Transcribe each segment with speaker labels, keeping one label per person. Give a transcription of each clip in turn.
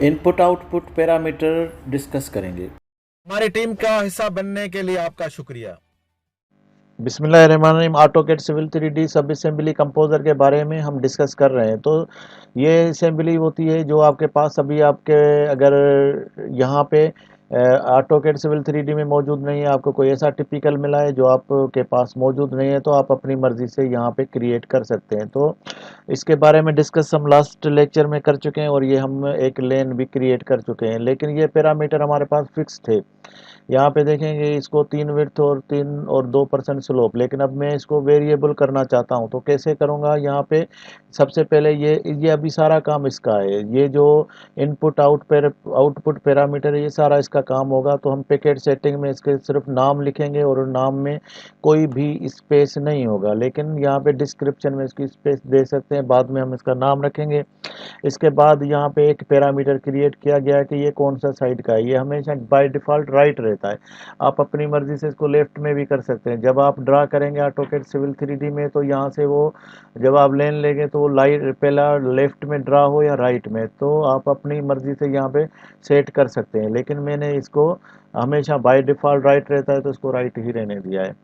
Speaker 1: Input output parameter discuss करेंगे।
Speaker 2: हमारी team का हिस्सा बनने के लिए आपका शुक्रिया।
Speaker 3: बिस्मिल्लाहिर्रहमानिर्रहीम। ऑटोकैड सिविल 3D सब असेंबली कंपोजर के बारे में हम डिस्कस कर रहे हैं। तो ये असेंबली होती है जो आपके पास अभी आपके अगर यहाँ पे ऑटोकैड सिविल 3D में मौजूद नहीं है, आपको कोई ऐसा टिपिकल मिला है जो आपके पास मौजूद नहीं है, तो आप अपनी मर्ज़ी से यहाँ पे क्रिएट कर सकते हैं। तो इसके बारे में डिस्कस हम लास्ट लेक्चर में कर चुके हैं और ये हम एक लेन भी क्रिएट कर चुके हैं, लेकिन ये पैरामीटर हमारे पास फिक्स थे। यहाँ पे देखेंगे इसको 3 विड्थ और 3 और 2% स्लोप, लेकिन अब मैं इसको वेरिएबल करना चाहता हूँ। तो कैसे करूँगा? यहाँ पे सबसे पहले ये अभी सारा काम इसका है, ये जो आउटपुट पैरामीटर है, ये सारा इसका काम होगा। तो हम पैकेट सेटिंग में इसके सिर्फ नाम लिखेंगे और नाम में कोई भी स्पेस नहीं होगा, लेकिन यहाँ पे डिस्क्रिप्शन में इसकी स्पेस दे सकते हैं, बाद में हम इसका नाम रखेंगे। इसके बाद यहाँ पे एक पैरामीटर क्रिएट किया गया है कि ये कौन सा साइड का है। ये हमेशा बाय डिफ़ॉल्ट राइट रहता है, आप अपनी मर्ज़ी से इसको लेफ़्ट में भी कर सकते हैं। जब आप ड्रा करेंगे ऑटोकैड सिविल 3D में, तो यहाँ से वो जब आप लेन लेंगे तो वो लाइट पहला लेफ़्ट में ड्रा हो या राइट में, तो आप अपनी मर्ज़ी से यहाँ पे सेट कर सकते हैं। लेकिन मैंने इसको हमेशा बाय डिफ़ॉल्ट राइट रहता है, तो इसको राइट ही रहने दिया है।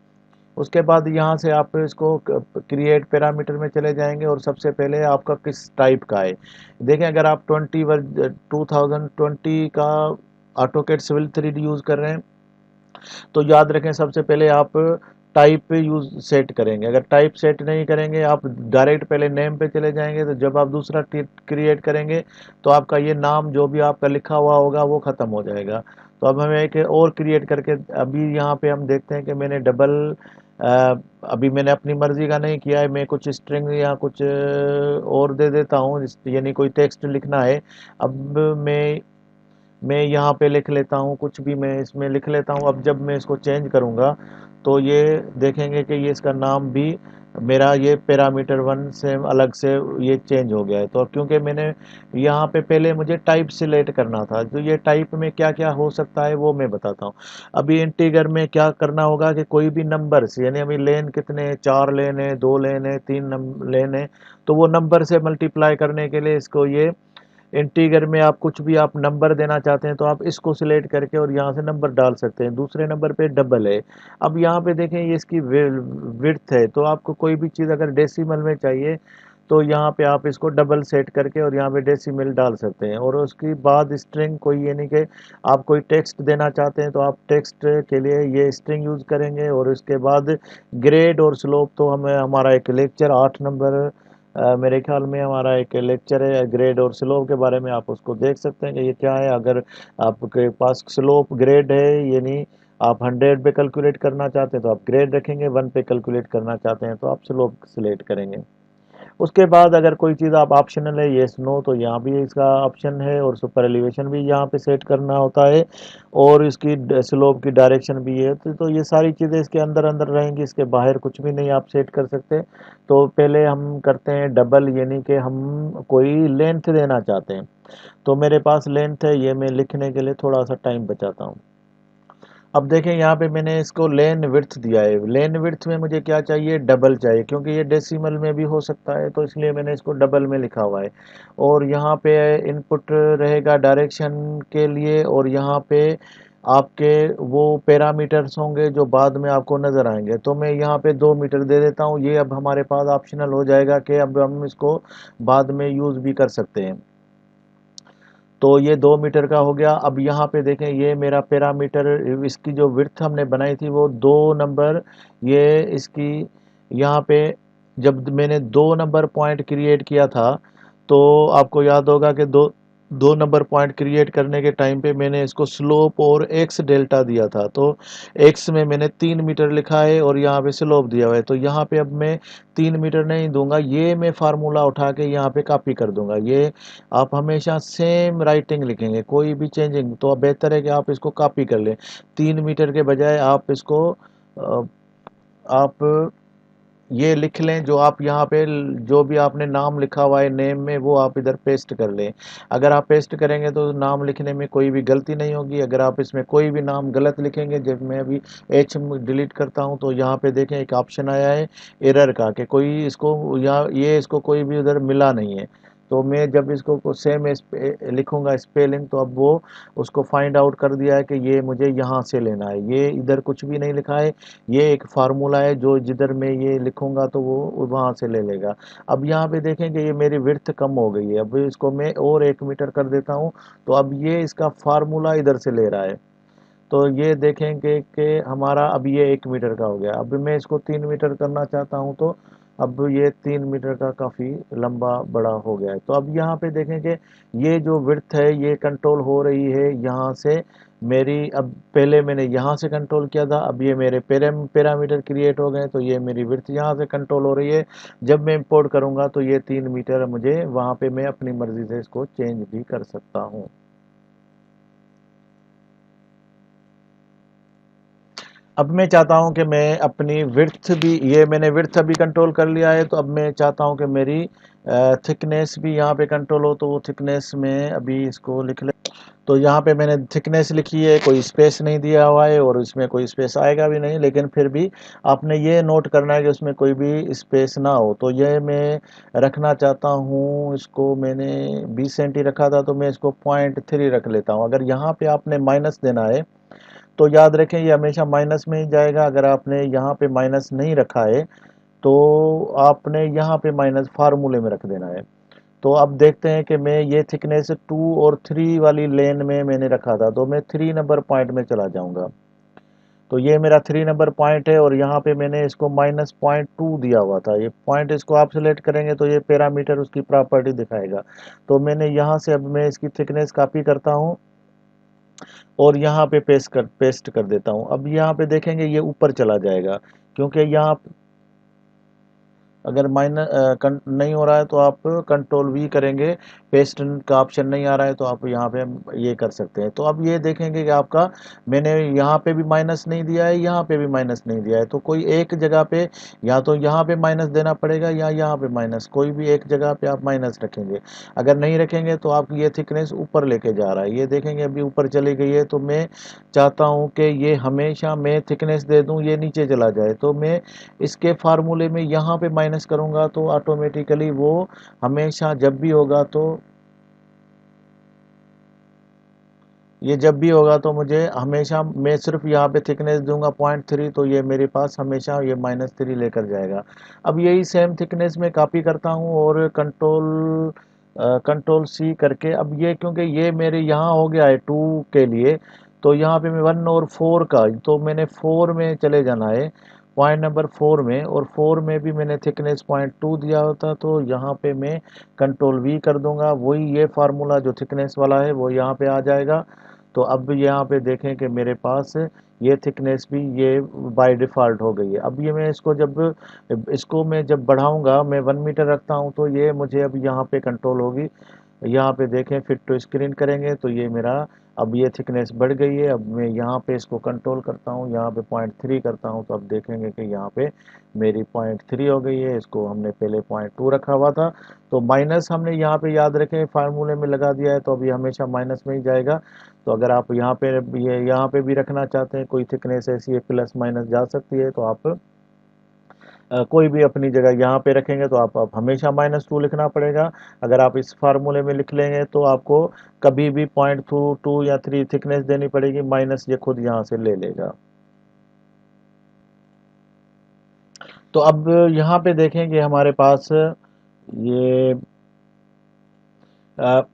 Speaker 3: उसके बाद यहाँ से आप इसको क्रिएट पैरामीटर में चले जाएंगे और सबसे पहले आपका किस टाइप का है। देखें, अगर आप 2020 का ऑटोकैड सिविल 3D यूज़ कर रहे हैं, तो याद रखें सबसे पहले आप टाइप पे यूज सेट करेंगे। अगर टाइप सेट नहीं करेंगे, आप डायरेक्ट पहले नेम पे चले जाएंगे, तो जब आप दूसरा क्रिएट करेंगे तो आपका ये नाम जो भी आपका लिखा हुआ होगा वो ख़त्म हो जाएगा। तो अब हमें एक और क्रिएट करके अभी यहाँ पे हम देखते हैं कि मैंने डबल अभी मैंने अपनी मर्ज़ी का नहीं किया है, मैं कुछ स्ट्रिंग या कुछ और दे देता हूँ, यानी कोई टेक्स्ट लिखना है। अब मैं यहाँ पे लिख लेता हूँ, कुछ भी मैं इसमें लिख लेता हूँ। अब जब मैं इसको चेंज करूँगा तो ये देखेंगे कि ये इसका नाम भी मेरा ये पैरामीटर 1 से अलग से ये चेंज हो गया है। तो क्योंकि मैंने यहाँ पे पहले मुझे टाइप सिलेक्ट करना था, तो ये टाइप में क्या क्या हो सकता है वो मैं बताता हूँ। अभी इंटीगर में क्या करना होगा कि कोई भी नंबर्स, यानी अभी लेन कितने हैं, 4 लेन है, 2 लेन है, 3 लेन है, तो वो नंबर से मल्टीप्लाई करने के लिए इसको ये इंटीगर में आप कुछ भी आप नंबर देना चाहते हैं तो आप इसको सिलेक्ट करके और यहाँ से नंबर डाल सकते हैं। दूसरे नंबर पे डबल है। अब यहाँ पे देखें ये इसकी विड्थ है, तो आपको कोई भी चीज़ अगर डेसिमल में चाहिए तो यहाँ पे आप इसको डबल सेट करके और यहाँ पे डेसिमल डाल सकते हैं। और उसके बाद स्ट्रिंग कोई, यानी कि आप कोई टेक्स्ट देना चाहते हैं तो आप टेक्स्ट के लिए ये स्ट्रिंग यूज़ करेंगे। और उसके बाद ग्रेड और स्लोप, तो हमें हमारा एक लेक्चर 8 नंबर मेरे ख्याल में हमारा एक लेक्चर है ग्रेड और स्लोप के बारे में, आप उसको देख सकते हैं कि ये क्या है। अगर आपके पास स्लोप ग्रेड है, यानी आप 100 पे कैलकुलेट करना चाहते हैं तो आप ग्रेड रखेंगे, 1 पे कैलकुलेट करना चाहते हैं तो आप स्लोप सिलेक्ट करेंगे। उसके बाद अगर कोई चीज़ आप ऑप्शनल है येस नो, तो यहाँ भी इसका ऑप्शन है। और सुपर एलिवेशन भी यहाँ पे सेट करना होता है और इसकी स्लोप की डायरेक्शन भी है। तो ये सारी चीज़ें इसके अंदर अंदर रहेंगी, इसके बाहर कुछ भी नहीं आप सेट कर सकते। तो पहले हम करते हैं डबल, यानी कि हम कोई लेंथ देना चाहते हैं। तो मेरे पास लेंथ है, ये मैं लिखने के लिए थोड़ा सा टाइम बचाता हूँ। अब देखें यहाँ पे मैंने इसको लेन विड्थ दिया है। लेन विड्थ में मुझे क्या चाहिए? डबल चाहिए, क्योंकि ये डेसिमल में भी हो सकता है, तो इसलिए मैंने इसको डबल में लिखा हुआ है। और यहाँ पे इनपुट रहेगा डायरेक्शन के लिए, और यहाँ पे आपके वो पैरामीटर्स होंगे जो बाद में आपको नज़र आएंगे। तो मैं यहाँ पे 2 मीटर दे देता हूँ। ये अब हमारे पास ऑप्शनल हो जाएगा कि अब हम इसको बाद में यूज़ भी कर सकते हैं। तो ये 2 मीटर का हो गया। अब यहाँ पे देखें, ये मेरा पैरामीटर, इसकी जो विड्थ हमने बनाई थी वो 2 नंबर, ये इसकी यहाँ पे जब मैंने 2 नंबर पॉइंट क्रिएट किया था, तो आपको याद होगा कि दो 2 नंबर पॉइंट क्रिएट करने के टाइम पे मैंने इसको स्लोप और एक्स डेल्टा दिया था। तो एक्स में मैंने 3 मीटर लिखा है और यहाँ पे स्लोप दिया हुआ है। तो यहाँ पे अब मैं 3 मीटर नहीं दूंगा, ये मैं फार्मूला उठा के यहाँ पे कॉपी कर दूंगा। ये आप हमेशा सेम राइटिंग लिखेंगे, कोई भी चेंजिंग, तो अब बेहतर है कि आप इसको कॉपी कर लें। 3 मीटर के बजाय आप इसको आप ये लिख लें, जो आप यहाँ पे जो भी आपने नाम लिखा हुआ है नेम में, वो आप इधर पेस्ट कर लें। अगर आप पेस्ट करेंगे तो नाम लिखने में कोई भी गलती नहीं होगी। अगर आप इसमें कोई भी नाम गलत लिखेंगे, जब मैं अभी एच डिलीट करता हूँ तो यहाँ पे देखें एक ऑप्शन आया है एरर का, कि कोई इसको या ये इसको कोई भी उधर मिला नहीं है। तो मैं जब इसको सेम लिखूंगा स्पेलिंग, तो अब वो उसको फाइंड आउट कर दिया है कि ये मुझे यहाँ से लेना है। ये इधर कुछ भी नहीं लिखा है, ये एक फार्मूला है जो जिधर मैं ये लिखूंगा तो वो वहाँ से ले लेगा। अब यहाँ पे देखेंगे ये मेरी विड्थ कम हो गई है, अब इसको मैं और 1 मीटर कर देता हूँ, तो अब ये इसका फार्मूला इधर से ले रहा है। तो ये देखेंगे कि हमारा अब ये 1 मीटर का हो गया। अब मैं इसको 3 मीटर करना चाहता हूँ, तो अब ये 3 मीटर का काफ़ी लंबा बड़ा हो गया है। तो अब यहाँ पे देखेंगे ये जो विड्थ है ये कंट्रोल हो रही है यहाँ से मेरी। अब पहले मैंने यहाँ से कंट्रोल किया था, अब ये मेरे पैरामीटर क्रिएट हो गए, तो ये मेरी विड्थ यहाँ से कंट्रोल हो रही है। जब मैं इंपोर्ट करूँगा तो ये 3 मीटर मुझे वहाँ पे मैं अपनी मर्जी से इसको चेंज भी कर सकता हूँ। अब मैं चाहता हूं कि मैं अपनी विड्थ भी, ये मैंने विड्थ अभी कंट्रोल कर लिया है, तो अब मैं चाहता हूं कि मेरी थिकनेस भी यहाँ पे कंट्रोल हो। तो वो थिकनेस में अभी इसको लिख ले। तो यहाँ पे मैंने थिकनेस लिखी है, कोई स्पेस नहीं दिया हुआ है और इसमें कोई स्पेस आएगा भी नहीं, लेकिन फिर भी आपने ये नोट करना है कि उसमें कोई भी स्पेस ना हो। तो ये मैं रखना चाहता हूँ, इसको मैंने 20 सेंटी रखा था, तो मैं इसको 0.3 रख लेता हूँ। अगर यहाँ पे आपने माइनस देना है तो याद रखें ये हमेशा माइनस में ही जाएगा। अगर आपने यहाँ पे माइनस नहीं रखा है तो आपने यहाँ पे माइनस फार्मूले में रख देना है। तो अब देखते हैं कि मैं ये थिकनेस 2 और 3 वाली लेन में मैंने रखा था, तो मैं 3 नंबर पॉइंट में चला जाऊंगा। तो ये मेरा 3 नंबर पॉइंट है और यहाँ पे मैंने इसको -0.2 दिया हुआ था। ये पॉइंट इसको आप सेलेक्ट करेंगे तो ये पैरामीटर उसकी प्रॉपर्टी दिखाएगा। तो मैंने यहाँ से अब मैं इसकी थिकनेस कॉपी करता हूँ और यहाँ पे पेस्ट कर देता हूँ। अब यहाँ पे देखेंगे ये ऊपर चला जाएगा, क्योंकि यहाँ अगर नहीं हो रहा है तो आप कंट्रोल वी करेंगे, पेस्ट का ऑप्शन नहीं आ रहा है तो आप यहाँ पे ये कर सकते हैं। तो अब ये देखेंगे कि आपका मैंने यहाँ पे भी माइनस नहीं दिया है, यहाँ पे भी माइनस नहीं दिया है, तो कोई एक जगह पे या तो यहाँ पे माइनस देना पड़ेगा या यहाँ पे माइनस, कोई भी एक जगह पे आप माइनस रखेंगे। अगर नहीं रखेंगे तो आप ये थिकनेस ऊपर लेके जा रहा है। ये देखेंगे अभी ऊपर चली गई है, तो मैं चाहता हूँ कि ये हमेशा मैं थिकनेस दे दूँ ये नीचे चला जाए। तो मैं इसके फार्मूले में यहाँ पे माइनस करूँगा तो ऑटोमेटिकली वो हमेशा जब भी होगा तो ये जब भी होगा तो मुझे हमेशा मैं सिर्फ यहाँ पे थिकनेस दूंगा 0.3, तो ये मेरे पास हमेशा ये -3 लेकर जाएगा। अब यही सेम थिकनेस में कॉपी करता हूँ और कंट्रोल सी करके, अब ये क्योंकि ये मेरे यहाँ हो गया है 2 के लिए, तो यहाँ पे मैं 1 और 4 का, तो मैंने 4 में चले जाना है, पॉइंट नंबर 4 में, और 4 में भी मैंने थिकनेस 0.2 दिया होता, तो यहाँ पे मैं कंट्रोल वी कर दूंगा। वही ये फार्मूला जो थिकनेस वाला है वो यहाँ पे आ जाएगा। तो अब यहाँ पे देखें कि मेरे पास ये थिकनेस भी ये बाय डिफ़ॉल्ट हो गई है। अब ये मैं इसको मैं जब बढ़ाऊंगा, मैं 1 मीटर रखता हूँ, तो ये मुझे अब यहाँ पे कंट्रोल होगी। यहाँ पे देखें फिट टू स्क्रीन करेंगे तो ये मेरा अब ये थिकनेस बढ़ गई है। अब मैं यहाँ पे इसको कंट्रोल करता हूँ, यहाँ पे 0.3 करता हूँ, तो अब देखेंगे कि यहाँ पे मेरी 0.3 हो गई है। इसको हमने पहले 0.2 रखा हुआ था, तो माइनस हमने यहाँ पे याद रखें फार्मूले में लगा दिया है, तो अभी हमेशा माइनस में ही जाएगा। तो अगर आप यहाँ पे ये यहाँ पे भी रखना चाहते हैं, कोई थिकनेस ऐसी है प्लस माइनस जा सकती है, तो आप कोई भी अपनी जगह यहाँ पे रखेंगे तो आप हमेशा -2 लिखना पड़ेगा। अगर आप इस फार्मूले में लिख लेंगे तो आपको कभी भी 0.2 या 3 थिकनेस देनी पड़ेगी, माइनस ये खुद यहाँ से ले लेगा। तो अब यहाँ पे देखेंगे हमारे पास ये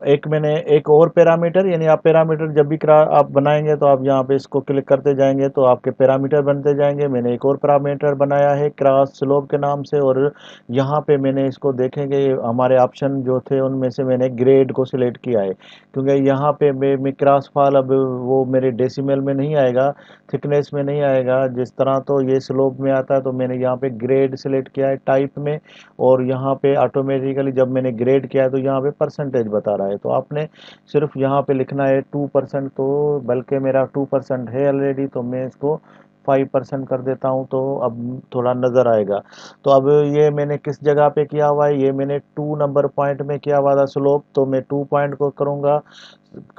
Speaker 3: एक मैंने एक और पैरामीटर, यानी आप पैरामीटर जब भी आप बनाएंगे तो आप यहाँ पे इसको क्लिक करते जाएंगे तो आपके पैरामीटर बनते जाएंगे। मैंने एक और पैरामीटर बनाया है क्रॉस स्लोप के नाम से, और यहाँ पे मैंने इसको देखेंगे हमारे ऑप्शन जो थे उनमें से मैंने ग्रेड को सिलेक्ट किया है, क्योंकि यहाँ पे मैं क्रॉस फॉल अब वो मेरे डेसिमल में नहीं आएगा, थिकनेस में नहीं आएगा जिस तरह तो ये स्लोप में आता है। तो मैंने यहाँ पे ग्रेड सिलेक्ट किया है टाइप में, और यहाँ पे ऑटोमेटिकली जब मैंने ग्रेड किया है तो यहाँ पे परसेंटेज बता रहा है, तो आपने सिर्फ यहाँ पे लिखना है 2%। तो बल्कि मेरा 2% है ऑलरेडी, तो मैं इसको 5% कर देता हूँ, तो अब थोड़ा नज़र आएगा। तो अब ये मैंने किस जगह पे किया हुआ है, ये मैंने 2 नंबर पॉइंट में किया हुआ था स्लोप, तो मैं 2 पॉइंट को करूँगा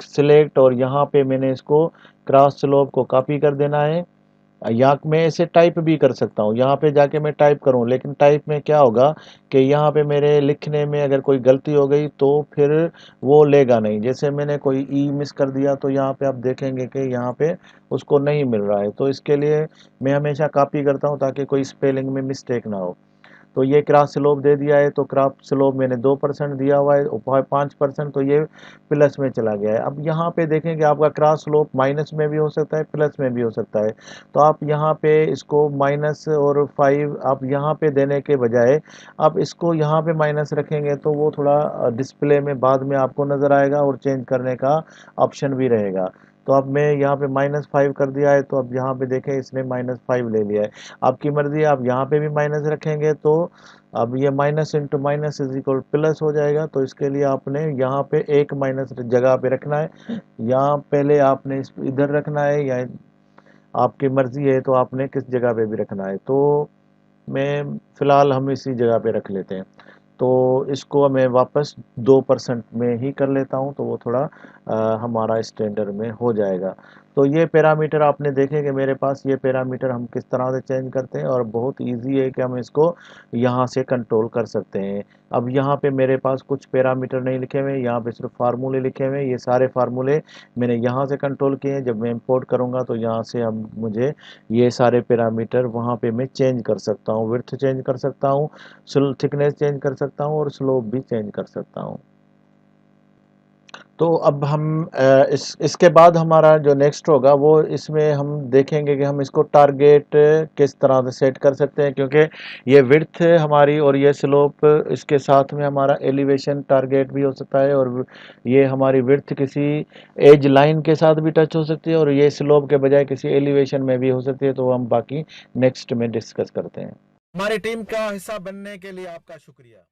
Speaker 3: सिलेक्ट, और यहाँ पे मैंने इसको क्रॉस स्लोप को कॉपी कर देना है। यहाँ मैं इसे टाइप भी कर सकता हूँ, यहाँ पे जाके मैं टाइप करूँ, लेकिन टाइप में क्या होगा कि यहाँ पे मेरे लिखने में अगर कोई गलती हो गई तो फिर वो लेगा नहीं। जैसे मैंने कोई ई मिस कर दिया तो यहाँ पे आप देखेंगे कि यहाँ पे उसको नहीं मिल रहा है। तो इसके लिए मैं हमेशा कॉपी करता हूँ ताकि कोई स्पेलिंग में मिस्टेक ना हो। तो ये क्रॉस स्लोप दे दिया है, तो क्रॉस स्लोप मैंने 2% दिया हुआ है, 5%, तो ये प्लस में चला गया है। अब यहाँ पे देखेंगे आपका क्रॉस स्लोप माइनस में भी हो सकता है, प्लस में भी हो सकता है। तो आप यहाँ पे इसको माइनस और 5 आप यहाँ पे देने के बजाय आप इसको यहाँ पे माइनस रखेंगे तो वो थोड़ा डिस्प्ले में बाद में आपको नज़र आएगा और चेंज करने का ऑप्शन भी रहेगा। तो अब मैं यहाँ पे -5 कर दिया है, तो अब यहाँ पे देखें इसने -5 ले लिया है। आपकी मर्जी है, आप यहाँ पे भी माइनस रखेंगे तो अब ये minus into minus is equal plus हो जाएगा। तो इसके लिए आपने यहाँ पे एक माइनस जगह पे रखना है, यहाँ पहले आपने इधर रखना है, या आपकी मर्जी है तो आपने किस जगह पे भी रखना है। तो मैं फ़िलहाल हम इसी जगह पे रख लेते हैं। तो इसको मैं वापस 2% में ही कर लेता हूँ, तो वो थोड़ा हमारा स्टैंडर्ड में हो जाएगा। तो ये पैरामीटर आपने देखे कि मेरे पास ये पैरामीटर हम किस तरह से चेंज करते हैं, और बहुत ईज़ी है कि हम इसको यहाँ से कंट्रोल कर सकते हैं। अब यहाँ पे मेरे पास कुछ पैरामीटर नहीं लिखे हुए हैं, यहाँ पे सिर्फ फार्मूले लिखे हुए हैं। ये सारे फार्मूले मैंने यहाँ से कंट्रोल किए हैं। जब मैं इंपोर्ट करूँगा तो यहाँ से अब मुझे ये सारे पैरामीटर वहाँ पे मैं चेंज कर सकता हूँ, विड्थ चेंज कर सकता हूँ, थिकनेस चेंज कर सकता हूँ और स्लोप भी चेंज कर सकता हूँ। तो अब हम इसके बाद हमारा जो नेक्स्ट होगा वो इसमें हम देखेंगे कि हम इसको टारगेट किस तरह से सेट कर सकते हैं, क्योंकि ये विड्थ हमारी और ये स्लोप, इसके साथ में हमारा एलिवेशन टारगेट भी हो सकता है, और ये हमारी विड्थ किसी एज लाइन के साथ भी टच हो सकती है, और ये स्लोप के बजाय किसी एलिवेशन में भी हो सकती है। तो हम बाकी नेक्स्ट में डिस्कस करते हैं।
Speaker 2: हमारी टीम का हिस्सा बनने के लिए आपका शुक्रिया।